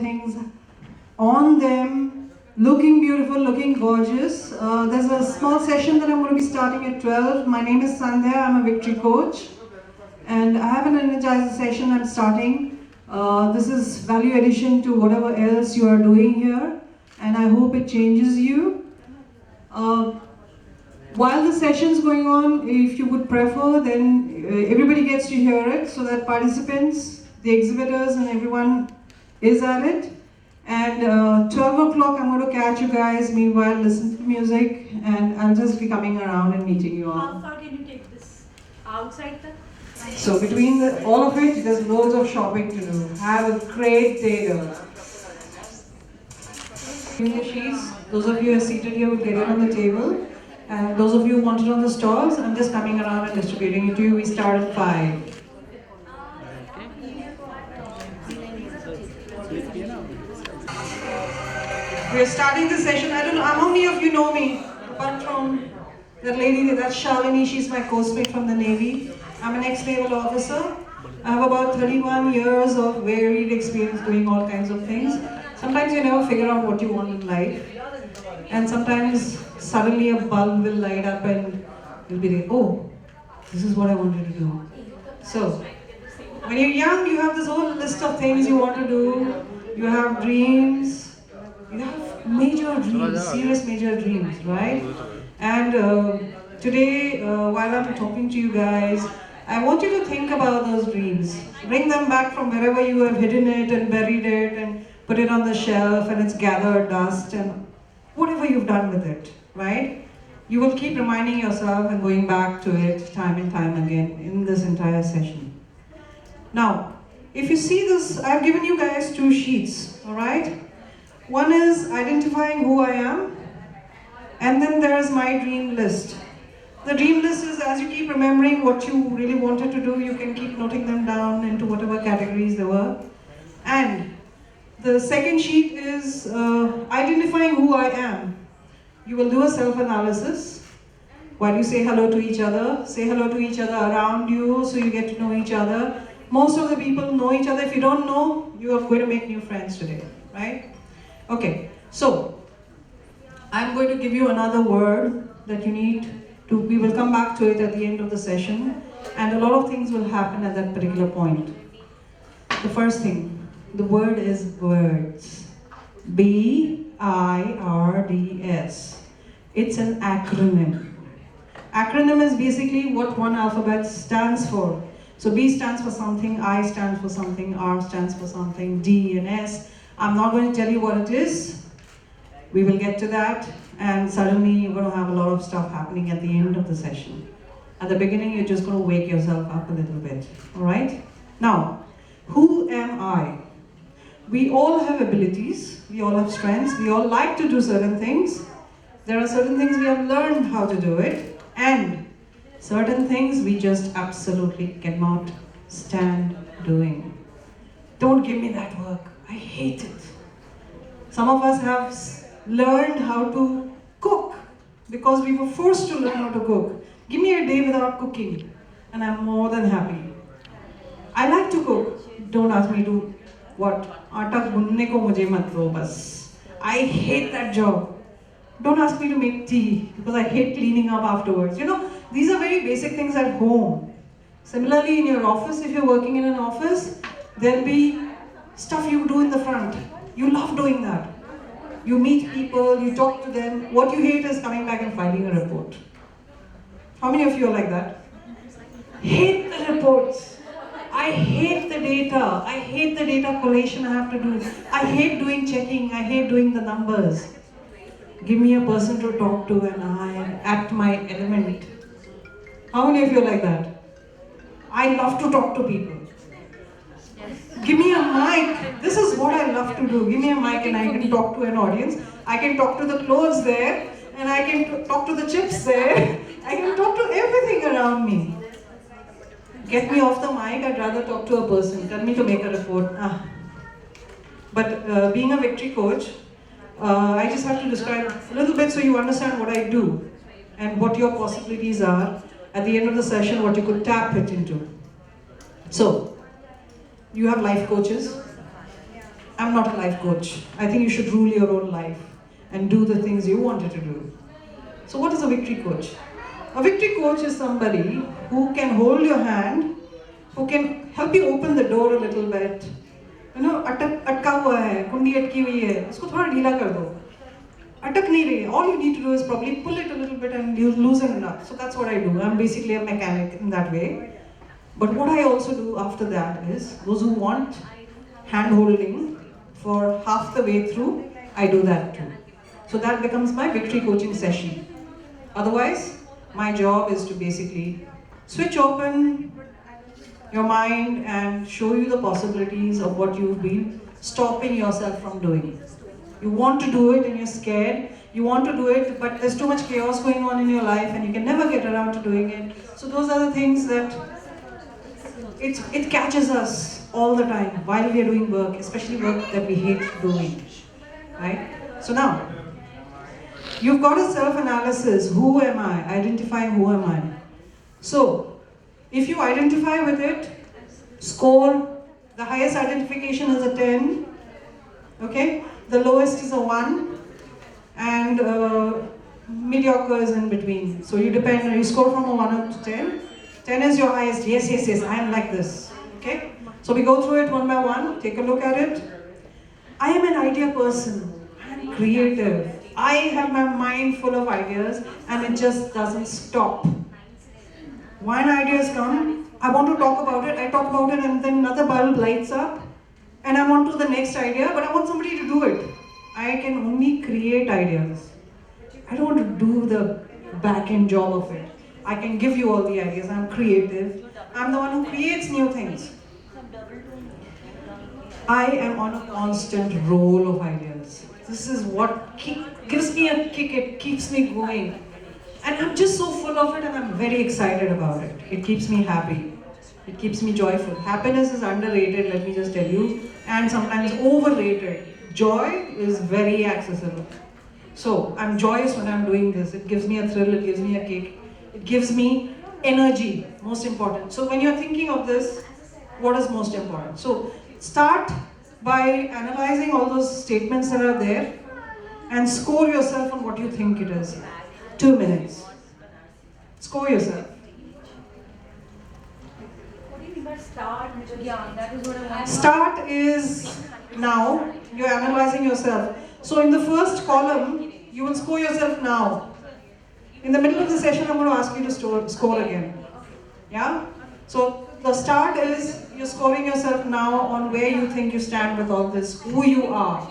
things on them, looking beautiful, looking gorgeous. There's a small session that I'm going to be starting at 12. My name is Sandhya, I'm a victory coach. And I have an energizer session I'm starting. This is value addition to whatever else you are doing here. And I hope it changes you. While the session's going on, if you would prefer, then everybody gets to hear it so that participants, the exhibitors and everyone is at it. And 12 o'clock, I'm going to catch you guys. Meanwhile, listen to music, and I'll just be coming around and meeting you all. How far can you take this? Outside the? So between all of it, there's loads of shopping to do. Have a great day, girls. Those of you who are seated here will get it on the table. And those of you who want it on the stalls, I'm just coming around and distributing it to you. We start at 5. We are starting the session. I don't know how many of you know me, apart from that lady, that's Shalini. She's my co-mate from the Navy. I'm an ex-naval officer. I have about 31 years of varied experience doing all kinds of things. Sometimes you never figure out what you want in life. And sometimes suddenly a bulb will light up and you'll be like, oh, this is what I wanted to do. So, when you're young, you have this whole list of things you want to do. You have dreams. You have major dreams, serious major dreams, right? And today, while I'm talking to you guys, I want you to think about those dreams. Bring them back from wherever you have hidden it and buried it and put it on the shelf and it's gathered dust and whatever you've done with it, right? You will keep reminding yourself and going back to it time and time again in this entire session. Now, if you see this, I've given you guys 2 sheets, all right? One is identifying who I am, and then there is my dream list. The dream list is as you keep remembering what you really wanted to do, you can keep noting them down into whatever categories there were. And the second sheet is identifying who I am. You will do a self-analysis while you say hello to each other. Say hello to each other around you so you get to know each other. Most of the people know each other. If you don't know, you are going to make new friends today, right? Okay, so I'm going to give you another word that you need to, we will come back to it at the end of the session, and a lot of things will happen at that particular point. The first thing, the word is birds. B-I-R-D-S. It's an acronym. Acronym is basically what one alphabet stands for. So B stands for something, I stands for something, R stands for something, D and S. I'm not going to tell you what it is. We will get to that, and suddenly you're going to have a lot of stuff happening at the end of the session. At the beginning, you're just going to wake yourself up a little bit, all right? Now, who am I? We all have abilities, we all have strengths, we all like to do certain things. There are certain things we have learned how to do it, and certain things we just absolutely cannot stand doing. Don't give me that work. I hate it. Some of us have learned how to cook because we were forced to learn how to cook. Give me a day without cooking and I'm more than happy. I like to cook. Don't ask me to what? Aata gunne ko mujhe mat do bas. I hate that job. Don't ask me to make tea because I hate cleaning up afterwards. You know, these are very basic things at home. Similarly, in your office, if you're working in an office, there'll be stuff you do in the front. You love doing that. You meet people, you talk to them. What you hate is coming back and filing a report. How many of you are like that? Hate the reports. I hate the data. I hate the data collation I have to do. I hate doing checking. I hate doing the numbers. Give me a person to talk to and I act my element. How many of you are like that? I love to talk to people. Give me a mic. This is what I love to do. Give me a mic and I can talk to an audience. I can talk to the clothes there and I can talk to the chips there. I can talk to everything around me. Get me off the mic, I'd rather talk to a person. Tell me to make a report. But being a victory coach, I just have to describe a little bit so you understand what I do and what your possibilities are at the end of the session, what you could tap it into. So, you have life coaches, I'm not a life coach. I think you should rule your own life and do the things you wanted to do. So, what is a victory coach? A victory coach is somebody who can hold your hand, who can help you open the door a little bit. You know, अटका हुआ है, कुंडी अटकी हुई है, उसको थोड़ा ढीला कर दो. अटक नहीं रही है. All you need to do is probably pull it a little bit and you loosen it up. So that's what I do. I'm basically a mechanic in that way. But what I also do after that is, those who want hand holding for half the way through, I do that too. So that becomes my victory coaching session. Otherwise, my job is to basically switch open your mind and show you the possibilities of what you've been stopping yourself from doing. You want to do it and you're scared. You want to do it, but there's too much chaos going on in your life and you can never get around to doing it. So those are the things that it catches us all the time while we are doing work, especially work that we hate doing. Right? So now, you've got a self-analysis. Who am I? Identifying who am I. So, if you identify with it, score, the highest identification is a 10, okay? The lowest is a 1, and mediocre is in between. So you score from a 1 up to 10. 10 is your highest, yes, yes, yes, I am like this, okay? So we go through it one by one, take a look at it. I am an idea person, I am creative. I have my mind full of ideas and it just doesn't stop. When ideas come, I want to talk about it, I talk about it and then another bulb lights up and I'm on to the next idea, but I want somebody to do it. I can only create ideas. I don't want to do the back-end job of it. I can give you all the ideas, I'm creative. I'm the one who creates new things. I am on a constant roll of ideas. This is what gives me a kick, it keeps me going. And I'm just so full of it and I'm very excited about it. It keeps me happy. It keeps me joyful. Happiness is underrated, let me just tell you, and sometimes overrated. Joy is very accessible. So, I'm joyous when I'm doing this. It gives me a thrill, it gives me a kick. It gives me energy, most important. So when you're thinking of this, what is most important? So start by analyzing all those statements that are there and score yourself on what you think it is. 2 minutes. Score yourself. What do you mean by start? Yeah, that is what I want. Start is now, you're analyzing yourself. So in the first column, you will score yourself now. In the middle of the session, I'm going to ask you to score again. Yeah? So the start is you're scoring yourself now on where you think you stand with all this, who you are.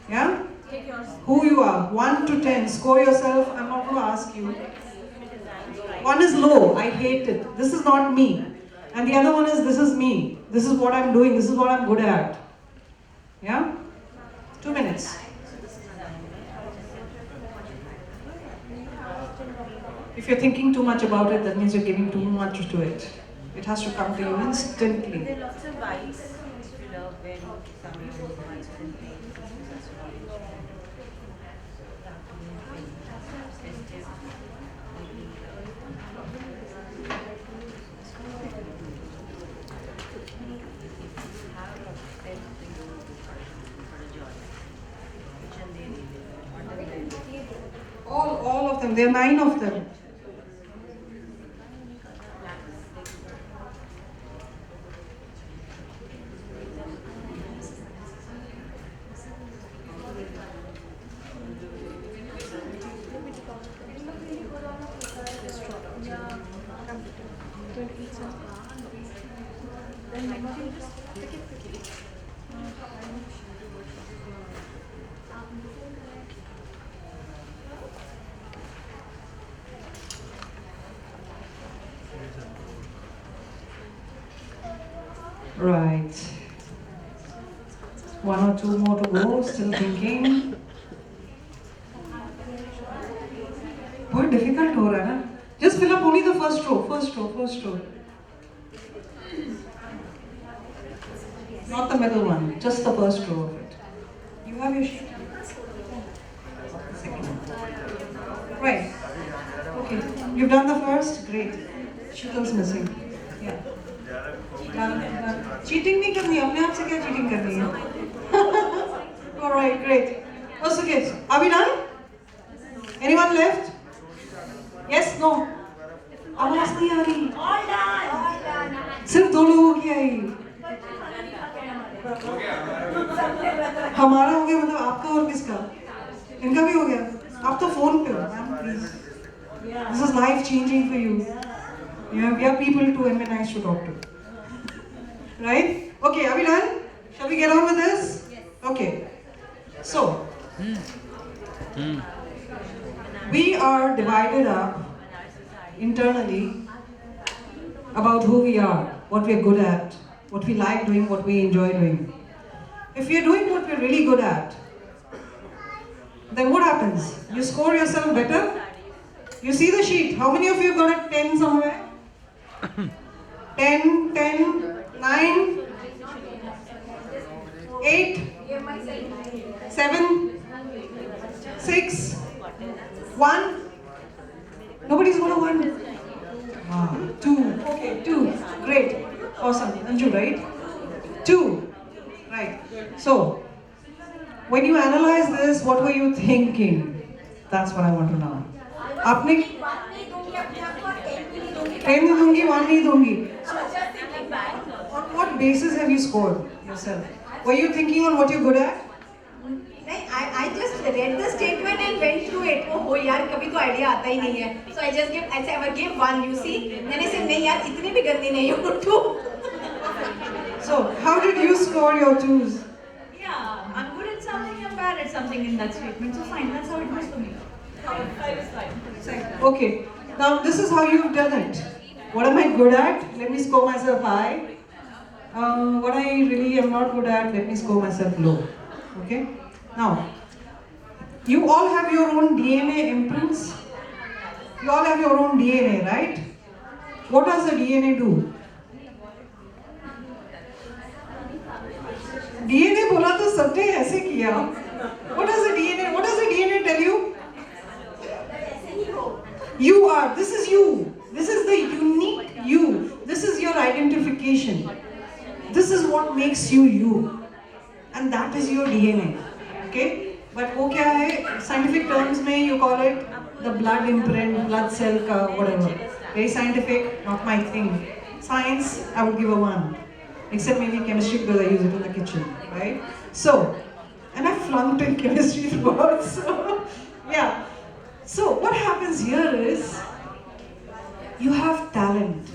Yeah? Who you are. 1 to 10. Score yourself. I'm not going to ask you. 1 is low. I hate it. This is not me. And the other one is this is me. This is what I'm doing. This is what I'm good at. Yeah? 2 minutes. If you're thinking too much about it, that means you're giving too much to it. It has to come to you instantly. There are lots of vibes to love when someone wants to play. All of them. There are 9 of them. Right. 1 or 2 more to go. Still thinking. बहुत difficult हो रहा है ना? Just fill up only the first row. First row. Not the middle one. Just the first row of it. You have your sheet. Second. Right. Okay. You've done the first. Great. Sheetal's missing. Yeah. Cheating नहीं करनी, अपने आप से क्या cheating करनी है? All right, great. Oh, okay. Are we done? Anyone left? Yes? No? आवाज नहीं आ रही. All done. सिर्फ 2 लोगों की आई. हमारा हो गया मतलब आपका और किसका? इनका भी हो गया. आप तो फोन पे हो. Please. This is life changing for you. Yeah, we are people too and we're nice to talk to. Right? Okay, are we done? Shall we get on with this? Yes. Okay. So, we are divided up internally about who we are, what we're good at, what we like doing, what we enjoy doing. If we're doing what we're really good at, then what happens? You score yourself better. You see the sheet. How many of you got a 10 somewhere? 10, 9, 8, 7, 6, 1. Nobody's got a 1. 2. Okay, 2. Great. Awesome. Anju, right? 2. Right. So, when you analyze this, what were you thinking? That's what I want to know. आपने 10 नहीं दूंगी, 1 नहीं दूंगी. On what basis have you scored yourself? Were you thinking on what you're good at? I just read the statement and went through it. Oh यार कभी तो idea आता ही नहीं है. So I just gave 1. You see, मैंने सिर्फ नहीं यार इतनी भी गंदी नहीं हूँ 2. So, how did you score your 2s? Yeah, I'm good at something, I'm bad at something in that statement. So fine, that's how it was for me. 5 is fine. Okay, now this is how you've done it. What am I good at? Let me score myself high. What I really am not good at, let me score myself low. Okay? Now, you all have your own DNA imprints. You all have your own DNA, right? What does the DNA do? DNA बोला तो सबने ऐसे किया. What does the DNA tell you? You are, this is you. This is the unique you. This is your identification. This is what makes you you. And that is your DNA. Okay? But वो क्या है? Scientific terms में you call it the blood imprint, blood cell का whatever. Very scientific, not my thing. Science, I would give a 1. Except maybe chemistry because I use it in the kitchen, right? So, and I flunked in chemistry throughout, so yeah. So what happens here is, you have talent.